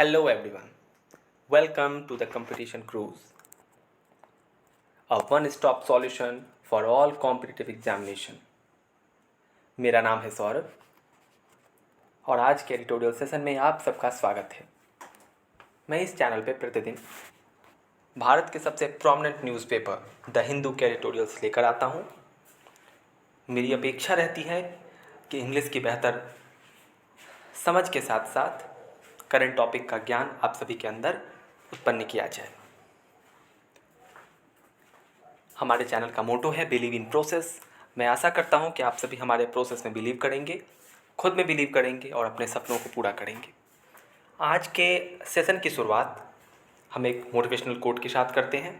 Hello everyone. Welcome to the Competition Cruise, a one-stop solution for all competitive examination. मेरा नाम है सौरभ और आज के एडिटोरियल सेशन में आप सबका स्वागत है। मैं इस चैनल पे प्रतिदिन भारत के सबसे प्रोमिनेंट न्यूज़पेपर द हिंदू के एडिटोरियल्स लेकर आता हूँ। मेरी अपेक्षा रहती है कि इंग्लिश की बेहतर समझ के साथ साथ करंट टॉपिक का ज्ञान आप सभी के अंदर उत्पन्न किया जाए। हमारे चैनल का मोटो है बिलीव इन प्रोसेस। मैं आशा करता हूं कि आप सभी हमारे प्रोसेस में बिलीव करेंगे, खुद में बिलीव करेंगे और अपने सपनों को पूरा करेंगे। आज के सेशन की शुरुआत हम एक मोटिवेशनल कोट के साथ करते हैं।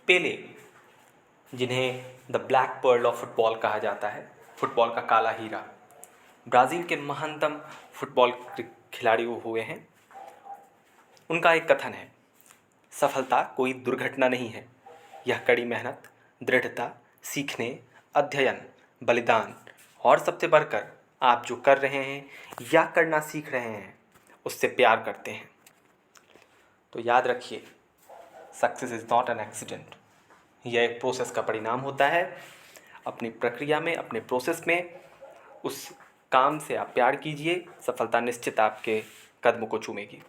पेले, जिन्हें the black pearl of football कहा जाता है, फुटबॉल का काला हीरा, ब्राज़ील के महानतम फुटबॉल खिलाड़ी हुए हैं। उनका एक कथन है, सफलता कोई दुर्घटना नहीं है, यह कड़ी मेहनत, दृढ़ता, सीखने, अध्ययन, बलिदान और सबसे बढ़कर आप जो कर रहे हैं या करना सीख रहे हैं उससे प्यार करते हैं। तो याद रखिए, success is not an accident. यह एक प्रोसेस का परिणाम होता है। अपनी प्रक्रिया में, अपने प्रोसेस में उस काम से आप प्यार कीजिए, सफलता निश्चित आपके कदमों को चूमेगी।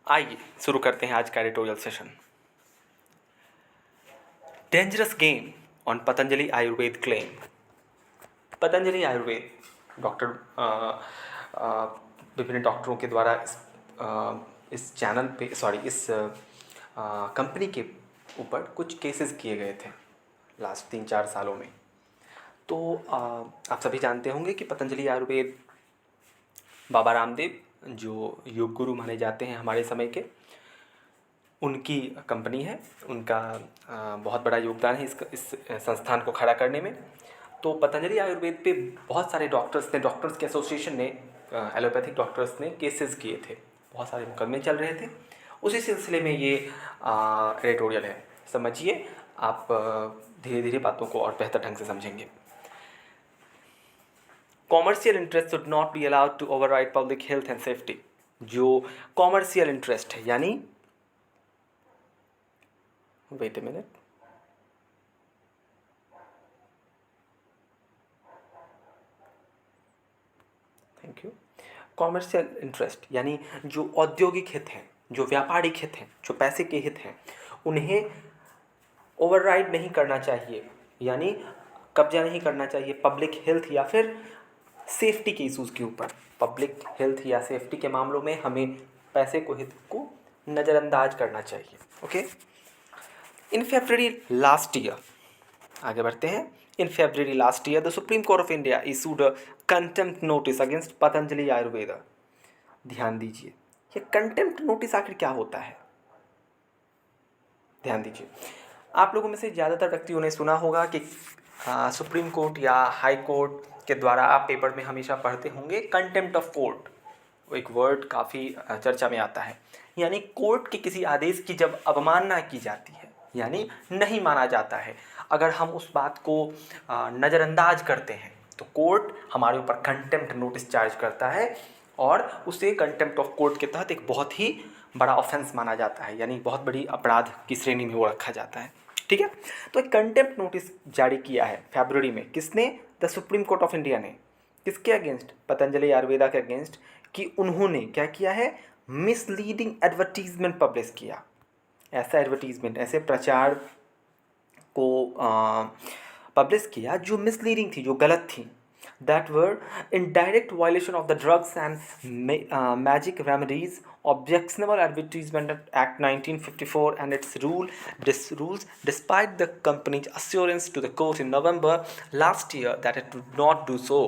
आइए शुरू करते हैं आज का editorial session. Dangerous game on Patanjali Ayurveda claim. Patanjali Ayurveda विभिन्न डॉक्टरों के द्वारा इस चैनल पे इस कंपनी के ऊपर कुछ केसेस किए गए थे लास्ट 3-4 सालों में। तो आप सभी जानते होंगे कि पतंजलि आयुर्वेद बाबा रामदेव, जो योग गुरु माने जाते हैं हमारे समय के, उनकी कंपनी है। उनका बहुत बड़ा योगदान है इस संस्थान को खड़ा करने में। तो पतंजलि आयुर्वेद पे बहुत सारे डॉक्टर्स के एसोसिएशन ने, एलोपैथिक डॉक्टर्स ने केसेस किए थे, बहुत सारे मुकदमे चल रहे थे। उसी सिलसिले में ये एडिटोरियल है। समझिए, आप धीरे धीरे बातों को और बेहतर ढंग से समझेंगे। Commercial interest should not be allowed to override public health and safety. जो कॉमर्शियल इंटरेस्ट है, यानी wait a minute, thank you. Commercial interest यानी जो औद्योगिक हित हैं, जो व्यापारिक हित हैं, जो पैसे के हित हैं, उन्हें ओवरराइड नहीं करना चाहिए, यानी कब्जा नहीं करना चाहिए पब्लिक हेल्थ या फिर सेफ्टी के इशूज़ के ऊपर। पब्लिक हेल्थ या सेफ्टी के मामलों में हमें पैसे को, हित को नज़रअंदाज करना चाहिए। Okay. In February last year, आगे बढ़ते हैं। In February last year the supreme court of India issued a contempt notice against Patanjali Ayurveda. ध्यान दीजिए, ये कंटेम्प्ट नोटिस आखिर क्या होता है? ध्यान दीजिए, आप लोगों में से ज़्यादातर व्यक्तियों ने सुना होगा कि सुप्रीम कोर्ट या हाई कोर्ट के द्वारा आप पेपर में हमेशा पढ़ते होंगे कंटेम्प्ट ऑफ कोर्ट। वो एक वर्ड काफ़ी चर्चा में आता है, यानी कोर्ट के किसी आदेश की जब अवमानना की जाती है, यानी नहीं माना जाता है, अगर हम उस बात को नज़रअंदाज करते हैं तो कोर्ट हमारे ऊपर कंटेम्प्ट नोटिस चार्ज करता है और उसे कंटेम्प्ट ऑफ कोर्ट के तहत एक बहुत ही बड़ा ऑफेंस माना जाता है, यानी बहुत बड़ी अपराध की श्रेणी में वो रखा जाता है। ठीक है। तो एक कंटेम्प्ट नोटिस जारी किया है फरवरी में। किसने? The supreme court of India ने। किसके अगेंस्ट? पतंजलि आयुर्वेदा के अगेंस्ट, कि उन्होंने क्या किया है? मिसलीडिंग एडवर्टीजमेंट पब्लिश किया। ऐसा एडवर्टीजमेंट, ऐसे प्रचार को पब्लिश किया जो मिसलीडिंग थी, जो गलत थी। That were in direct violation of the Drugs and Magic Remedies Objectionable Advertisement Act 1954 and its rules, despite the company's assurance to the court in November last year that it would not do so.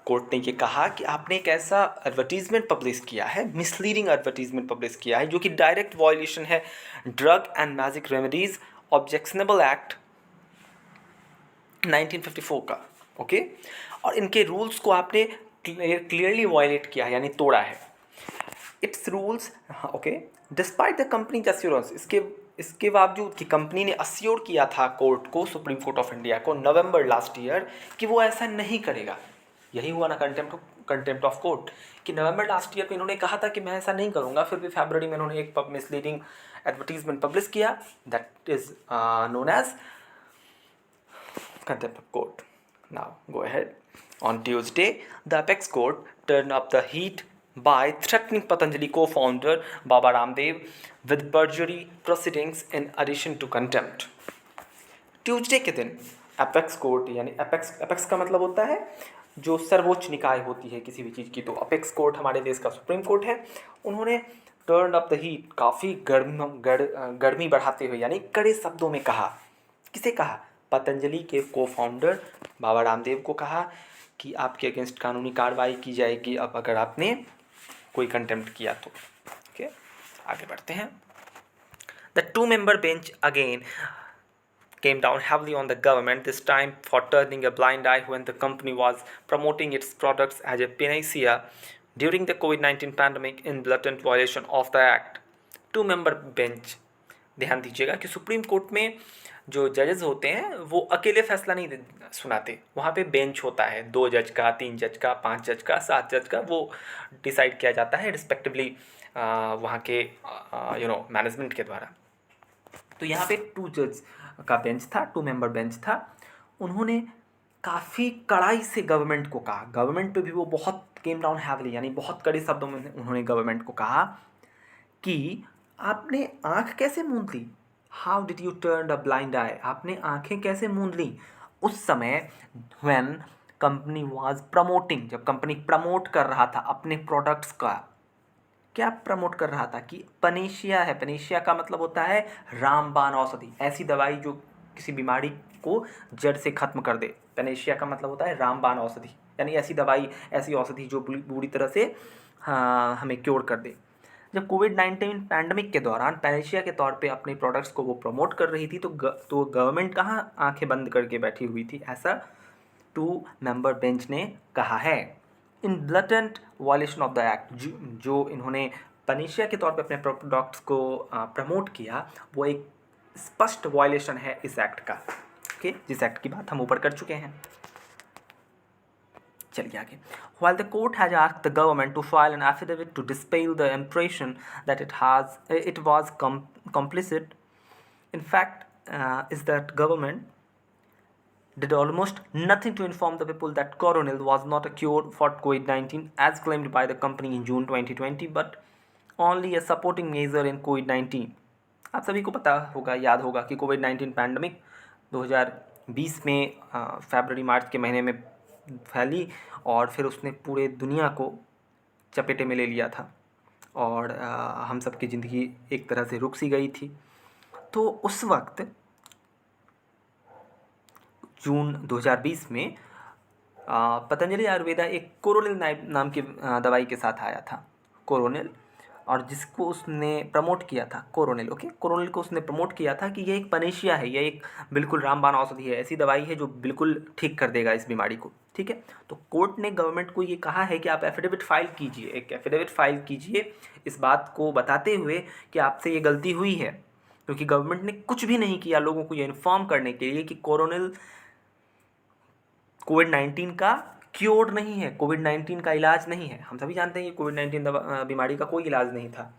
Court ने ये कहा कि आपने एक ऐसा advertisement publish किया है, misleading advertisement publish किया है, जो कि डायरेक्ट वायलेशन है drug and magic remedies objectionable act 1954 का। ओके। और इनके रूल्स को आपने क्लियरली वायलेट किया है, यानी तोड़ा है। It's rules, okay, despite the company assurance, इसके बावजूद कि कंपनी ने अश्योर किया था कोर्ट को, सुप्रीम कोर्ट ऑफ इंडिया को, नवंबर लास्ट ईयर, कि वो ऐसा नहीं करेगा। यही हुआ ना कंटेम्प्ट कंटेम्प्ट ऑफ कोर्ट कि नवंबर लास्ट ईयर में इन्होंने कहा था कि मैं ऐसा नहीं करूँगा, फिर भी फरवरी में इन्होंने एक मिसलीडिंग एडवर्टीजमेंट पब्लिश किया, that is known as contempt of court. Now go ahead. On Tuesday, the apex court turned up the heat by threatening Patanjali co-founder Baba Ramdev with perjury proceedings in addition to contempt. Tuesday के दिन apex court यानी apex का मतलब होता है जो सर्वोच्च निकाय होती है किसी भी चीज़ की, तो अपेक्स कोर्ट हमारे देश का सुप्रीम कोर्ट है। उन्होंने टर्न अप द हीट, काफ़ी गर्मी बढ़ाते हुए यानी कड़े शब्दों में कहा। किसे कहा? पतंजलि के को फाउंडर बाबा रामदेव को कहा कि आपके अगेंस्ट कानूनी कार्रवाई की जाएगी अब अगर आपने कोई कंटेम्प्ट किया तो। ओके, आगे बढ़ते हैं। The 2-member bench again came down heavily on the government, this time for turning a blind eye when the company was promoting its products as a panacea during the COVID-19 pandemic in blatant violation of the act. 2-member bench, ध्यान दीजिएगा कि supreme court में जो जजेस होते हैं वो अकेले फैसला नहीं सुनाते, वहाँ पे बेंच होता है, 2 जज का, 3 जज का, 5 जज का, 7 जज का, वो डिसाइड किया जाता है रिस्पेक्टिवली वहाँ के मैनेजमेंट के द्वारा। तो यहाँ पे 2 जज का बेंच था, 2-member बेंच था। उन्होंने काफ़ी कड़ाई से गवर्नमेंट को कहा, गवर्नमेंट पे भी वो बहुत केम डाउन हैवली यानी बहुत कड़े शब्दों में उन्होंने गवर्नमेंट को कहा कि आपने आँख कैसे मूंद ली, how did you turn a blind eye, आपने आँखें कैसे मूंद ली उस समय व्हेन कंपनी वाज प्रमोटिंग, जब कंपनी प्रमोट कर रहा था अपने प्रोडक्ट्स का। क्या प्रमोट कर रहा था कि पनेशिया है, पनेशिया का मतलब होता है रामबाण औषधि, ऐसी दवाई जो किसी बीमारी को जड़ से खत्म कर दे। पनेशिया का मतलब होता है रामबाण औषधि, यानी ऐसी दवाई, ऐसी औषधि जो पूरी तरह से हमें क्योर कर दे। जब कोविड-19 पैंडमिक के दौरान पैनेशिया के तौर पे अपने प्रोडक्ट्स को वो प्रमोट कर रही थी तो गवर्नमेंट कहाँ आंखें बंद करके बैठी हुई थी, ऐसा 2-member बेंच ने कहा है। इन ब्लटेंट वायलेशन ऑफ द एक्ट, जो इन्होंने पनेशिया के तौर पे अपने प्रोडक्ट्स को प्रमोट किया, वो एक स्पष्ट वायलेशन है इस एक्ट का। ओके, जिस एक्ट की बात हम ऊपर कर चुके हैं। चलिए आगे। While the court has asked the government to file an affidavit to dispel the impression that it was complicit, in fact, is that government did almost nothing to inform the people that Coronil was not a cure for COVID-19 as claimed by the company in June 2020, but only a supporting measure in COVID-19. आप सभी को पता होगा, याद होगा कि कोविड-19 pandemic 2020 में फरवरी मार्च के महीने में फैली और फिर उसने पूरे दुनिया को चपेटे में ले लिया था और हम सब की ज़िंदगी एक तरह से रुक सी गई थी। तो उस वक्त जून 2020 में पतंजलि आयुर्वेदा एक कोरोनिल नाम की दवाई के साथ आया था, कोरोनिल, और जिसको उसने प्रमोट किया था, कोरोनिल। ओके, कोरोनिल को उसने प्रमोट किया था कि ये एक पनेशिया है, ये एक बिल्कुल रामबाण औषधि है, ऐसी दवाई है जो बिल्कुल ठीक कर देगा इस बीमारी को। ठीक है, तो कोर्ट ने गवर्नमेंट को ये कहा है कि आप एफिडेविट फाइल कीजिए, एक एफिडेविट फाइल कीजिए इस बात को बताते हुए कि आपसे ये गलती हुई है, क्योंकि गवर्नमेंट ने कुछ भी नहीं किया लोगों को ये इन्फॉर्म करने के लिए कि कोरोनिल कोविड-19 का क्योर नहीं है, कोविड-19 का इलाज नहीं है। हम सभी जानते हैं कि कोविड-19 बीमारी का कोई इलाज नहीं था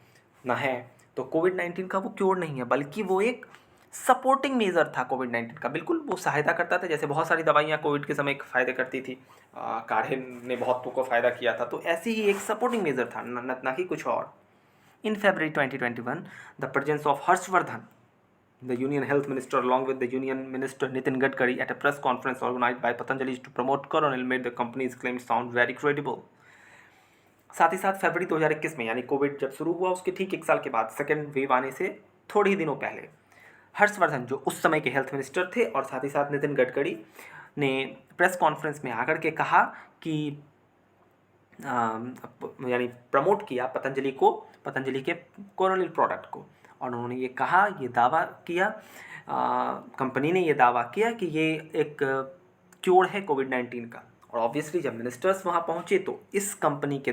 ना है, तो कोविड-19 का वो क्योर नहीं है, बल्कि वो एक सपोर्टिंग मेजर था कोविड-19 का। बिल्कुल वो सहायता करता था, जैसे बहुत सारी दवाइयाँ कोविड के समय फ़ायदे करती थी, काढ़े ने बहुतों को फ़ायदा किया था, तो ऐसे ही एक सपोर्टिंग मेजर था, ना कि कुछ और। इन February 2021, the presence of Harshvardhan, the Union Health Minister, along with the Union Minister Nitin Gadkari, at a press conference organized by Patanjali to promote Coronil, made the company's claims sound very credible. साथ ही साथ फरवरी 2021 में, यानी Covid जब शुरू हुआ उसके ठीक 1 साल के बाद, सेकेंड वेव आने से थोड़े ही दिनों पहले, हर्षवर्धन जो उस समय के हेल्थ मिनिस्टर थे और साथ ही साथ नितिन गडकरी ने प्रेस कॉन्फ्रेंस में आकर के कहा कि यानी प्रमोट किया पतंजलि के कोरोनिल प्रोडक्ट को, और उन्होंने ये कहा, ये दावा किया, कंपनी ने ये दावा किया कि ये एक क्योर है कोविड-19 का। और ऑब्वियसली जब मिनिस्टर्स वहाँ पहुँचे तो इस कंपनी के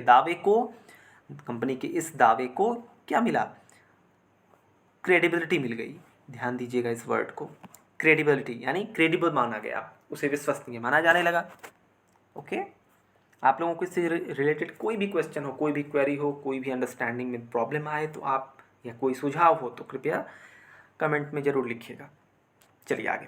इस दावे को क्या मिला? क्रेडिबिलिटी मिल गई। ध्यान दीजिएगा इस वर्ड को, क्रेडिबिलिटी, यानी क्रेडिबल माना गया, उसे विश्वसनीय माना जाने लगा। ओके, आप लोगों को इससे रिलेटेड कोई भी क्वेश्चन हो, कोई भी क्वेरी हो, कोई भी अंडरस्टैंडिंग में प्रॉब्लम आए तो आप, या कोई सुझाव हो तो कृपया कमेंट में ज़रूर लिखिएगा। चलिए आगे।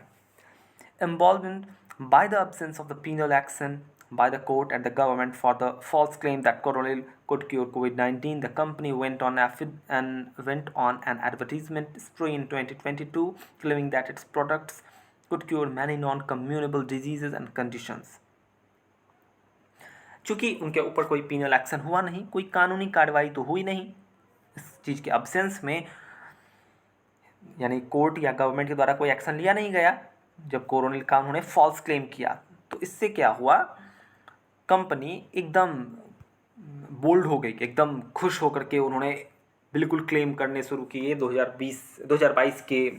Emboldened by the absence of the penal action by the court and the government for the false claim that Coronil could cure COVID-19, the company went on an advertisement spree in 2022, claiming that its products could cure many non-communicable diseases and conditions. चूँकि उनके ऊपर कोई penal action हुआ नहीं, कोई कानूनी कार्रवाई तो हुई नहीं, इस चीज़ के अब्सेंस में, यानी कोर्ट या गवर्नमेंट के द्वारा कोई एक्शन लिया नहीं गया जब कोरोनिल का उन्होंने फॉल्स क्लेम किया, तो इससे क्या हुआ, कंपनी एकदम बोल्ड हो गई, एकदम खुश होकर के उन्होंने बिल्कुल क्लेम करने शुरू किए। 2022 के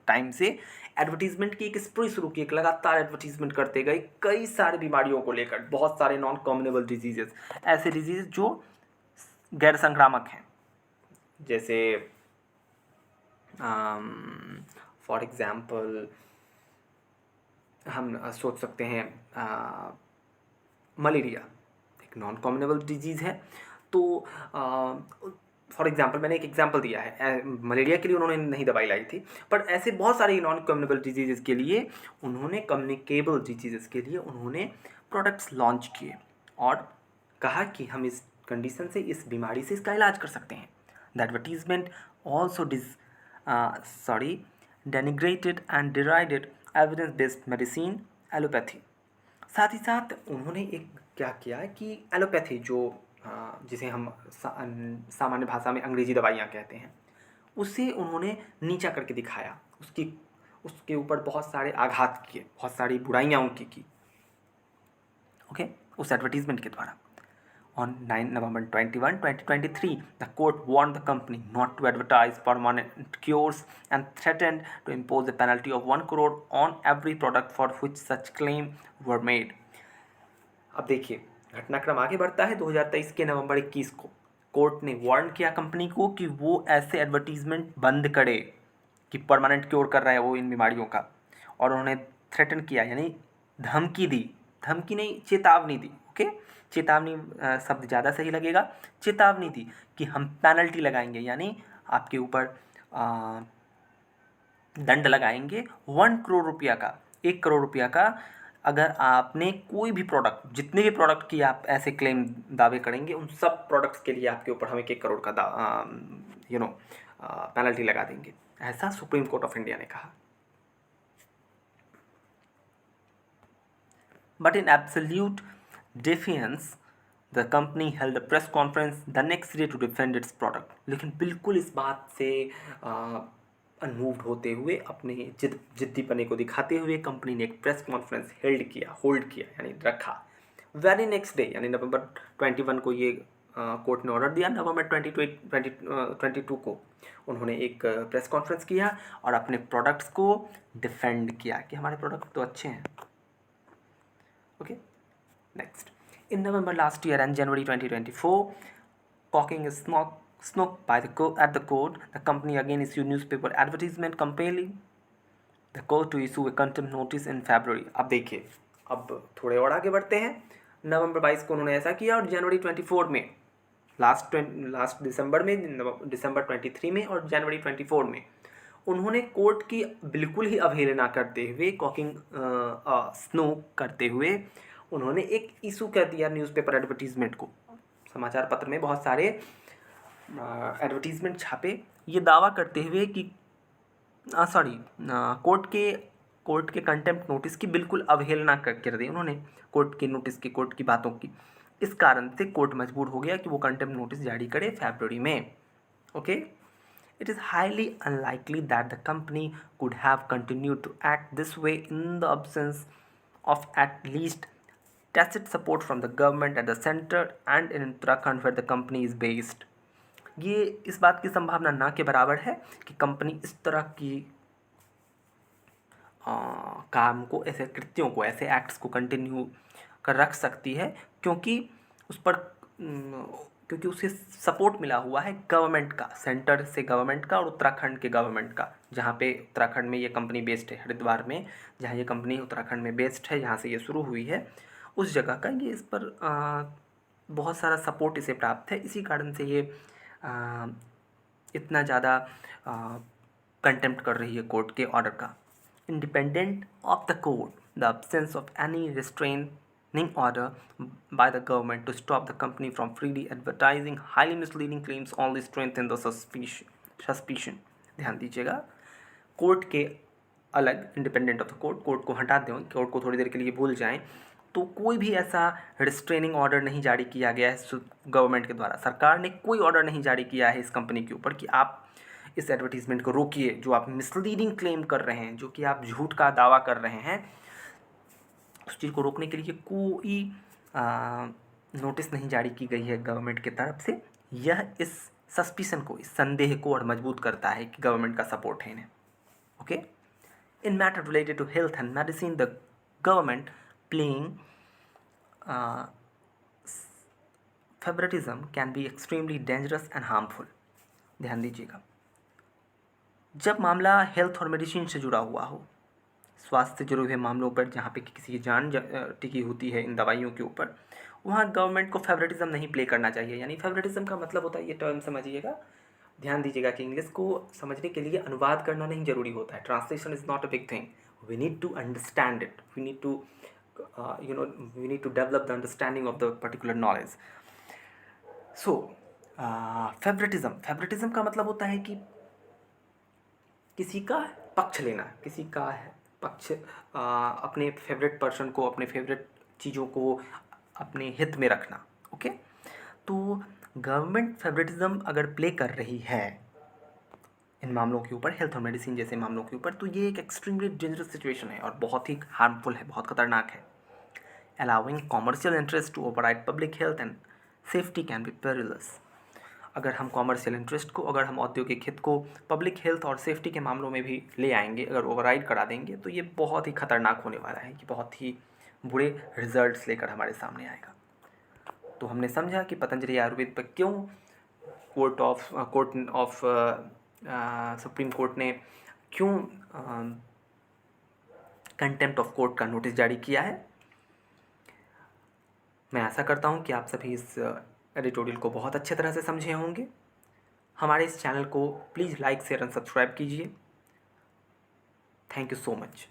टाइम से एडवर्टीज़मेंट की एक स्प्री शुरू की, एक लगातार एडवर्टीज़मेंट करते गए कई सारे बीमारियों को लेकर, बहुत सारे नॉन कम्युनिकेबल डिजीजेस, ऐसे डिजीज़ जो गैर संक्रामक हैं, जैसे फॉर एग्ज़ाम्पल हम सोच सकते हैं मलेरिया एक नॉन कम्युनिकेबल डिजीज़ है। तो फॉर एग्जांपल मैंने एक एग्जांपल दिया है, मलेरिया के लिए उन्होंने नहीं दवाई लाई थी, पर ऐसे बहुत सारे नॉन कम्युनिकेबल डिजीज़ के लिए उन्होंने प्रोडक्ट्स लॉन्च किए और कहा कि हम इस कंडीशन से, इस बीमारी से इसका इलाज कर सकते हैं। The advertisement also denigrated and derided evidence based medicine allopathy. साथ ही साथ उन्होंने एक क्या किया कि एलोपैथी जो जिसे हम सामान्य भाषा में अंग्रेजी दवाइयाँ कहते हैं, उसे उन्होंने नीचा करके दिखाया, उसके ऊपर बहुत सारे आघात किए, बहुत सारी बुराइयाँ उनकी की, ओके, उस एडवर्टीजमेंट के द्वारा। On 9 November 21, 2023, the court warned the company not to advertise permanent cures and threatened to impose a penalty of 1 crore on every product for which such claim were made. अब देखिए घटनाक्रम आगे बढ़ता है। 2023 के नवंबर 21 को कोर्ट ने वार्न किया कंपनी को कि वो ऐसे एडवर्टीजमेंट बंद करे कि परमानेंट क्योर कर रहा है वो इन बीमारियों का, और उन्होंने थ्रेटन किया, यानी धमकी दी, धमकी नहीं चेतावनी दी, ओके, चेतावनी शब्द ज़्यादा सही लगेगा, चेतावनी दी कि हम पेनल्टी लगाएंगे, यानी आपके ऊपर दंड लगाएंगे 1 करोड़ रुपया का, 1 करोड़ रुपया का, अगर आपने कोई भी प्रोडक्ट, जितने भी प्रोडक्ट की आप ऐसे क्लेम दावे करेंगे, उन सब प्रोडक्ट्स के लिए आपके ऊपर हम 1 करोड़ का पेनल्टी लगा देंगे, ऐसा सुप्रीम कोर्ट ऑफ इंडिया ने कहा। But in absolute defiance, the company held a press conference the next day to defend its product. लेकिन बिल्कुल इस बात से अनमूव्ड होते हुए, अपने जिद्दीपने को दिखाते हुए कंपनी ने एक प्रेस कॉन्फ्रेंस होल्ड किया यानी रखा। वेरी नेक्स्ट डे यानी नवंबर 21 को ये कोर्ट ने ऑर्डर दिया, नवंबर 22 को उन्होंने एक प्रेस कॉन्फ्रेंस किया और अपने प्रोडक्ट्स को डिफेंड किया कि हमारे प्रोडक्ट तो अच्छे हैं, okay. Next, in November last year and January 2024, cocking a snook at the court, the company again issued newspaper advertisement compelling the court to issue a contempt notice in February. अब देखिए, अब थोड़े और आगे बढ़ते हैं। नवंबर 22 को उन्होंने ऐसा किया और जनवरी 24 में, लास्ट दिसंबर में, दिसंबर 23 में और जनवरी 24 में उन्होंने कोर्ट की बिल्कुल ही अवहेलना करते हुए, कॉकिंग स्नूक करते हुए उन्होंने एक इशू कर दिया न्यूज़पेपर एडवर्टीज़मेंट को। समाचार पत्र में बहुत सारे एडवर्टीज़मेंट छापे ये दावा करते हुए कि कोर्ट के कंटेम्प्ट नोटिस की बिल्कुल अवहेलना कर दी उन्होंने, कोर्ट के नोटिस की, कोर्ट की बातों की। इस कारण से कोर्ट मजबूर हो गया कि वो कंटेम्प्ट नोटिस जारी करे फरवरी में, okay. It is highly unlikely that the company could have continued to act this way in the absence of at least tacit support from the government at the center and in Uttarakhand where the company is based. ये इस बात की संभावना ना के बराबर है कि कंपनी इस तरह की काम को, ऐसे कृत्यों को, ऐसे एक्ट्स को कंटिन्यू कर रख सकती है क्योंकि उसे सपोर्ट मिला हुआ है गवर्नमेंट का, सेंटर से गवर्नमेंट का और उत्तराखंड के गवर्नमेंट का, जहाँ पे उत्तराखंड में ये कंपनी बेस्ड है, हरिद्वार में जहाँ ये कंपनी उत्तराखंड में बेस्ड है, जहाँ से ये शुरू हुई है, उस जगह का, ये इस पर बहुत सारा सपोर्ट इसे प्राप्त है, इसी कारण से ये इतना ज़्यादा कंटेम्प्ट कर रही है कोर्ट के ऑर्डर का। Independent of the court, the absence of any restraining order by the government to stop the company from freely advertising highly misleading claims only strengthen the suspicion। ध्यान दीजिएगा, कोर्ट के अलग, independent of the court, court को हटा दें, court को थोड़ी देर के लिए भूल जाएं, तो कोई भी ऐसा रिस्ट्रेनिंग ऑर्डर नहीं जारी किया गया है गवर्नमेंट के द्वारा। सरकार ने कोई ऑर्डर नहीं जारी किया है इस कंपनी के ऊपर कि आप इस एडवर्टीज़मेंट को रोकिए, जो आप मिसलीडिंग क्लेम कर रहे हैं, जो कि आप झूठ का दावा कर रहे हैं, उस चीज़ को रोकने के लिए कोई नोटिस नहीं जारी की गई है गवर्नमेंट की तरफ से। यह इस सस्पिशन को, इस संदेह को और मजबूत करता है कि गवर्नमेंट का सपोर्ट है इन्हें। Okay, in matter related to health and medicine, the government playing favouritism can be extremely dangerous and harmful. ध्यान दीजिएगा, जब मामला हेल्थ और मेडिसिन से जुड़ा हुआ हो, स्वास्थ्य से जुड़े हुए मामलों पर जहाँ पे किसी की जान टिकी होती है इन दवाइयों के ऊपर, वहाँ गवर्नमेंट को फेवरेटिज्म नहीं प्ले करना चाहिए। यानी फेवरेटिज्म का मतलब होता है, ये टर्म समझिएगा, ध्यान दीजिएगा कि इंग्लिश को समझने के लिए अनुवाद करना नहीं जरूरी होता है। Translation is not a big thing, we need to understand it, we need to we need to develop the understanding of the particular knowledge. So favouritism का मतलब होता है कि किसी का पक्ष लेना, किसी का पक्ष, अपने फेवरेट पर्सन को, अपने फेवरेट चीज़ों को अपने हित में रखना। ओके, तो गवर्नमेंट फेवरेटिज्म अगर प्ले कर रही है इन मामलों के ऊपर, हेल्थ और मेडिसिन जैसे मामलों के ऊपर, तो ये एक एक्सट्रीमली डेंजरस सिचुएशन है और बहुत ही हार्मफुल है, बहुत खतरनाक है। Allowing commercial interest to override public health and safety can be perilous. अगर हम कॉमर्शियल इंटरेस्ट को, अगर हम औद्योगिक हित को पब्लिक हेल्थ और सेफ्टी के मामलों में भी ले आएंगे, अगर ओवरराइड करा देंगे, तो ये बहुत ही खतरनाक होने वाला है, कि बहुत ही बुरे रिजल्ट्स लेकर हमारे सामने आएगा। तो हमने समझा कि पतंजलि आयुर्वेद पर क्यों कोर्ट ऑफ सुप्रीम कोर्ट ने क्यों कंटेम्प्ट ऑफ कोर्ट का नोटिस जारी किया है। मैं आशा करता हूँ कि आप सभी इस एडिटोरियल को बहुत अच्छे तरह से समझे होंगे। हमारे इस चैनल को please like, share and subscribe कीजिए। Thank you so much.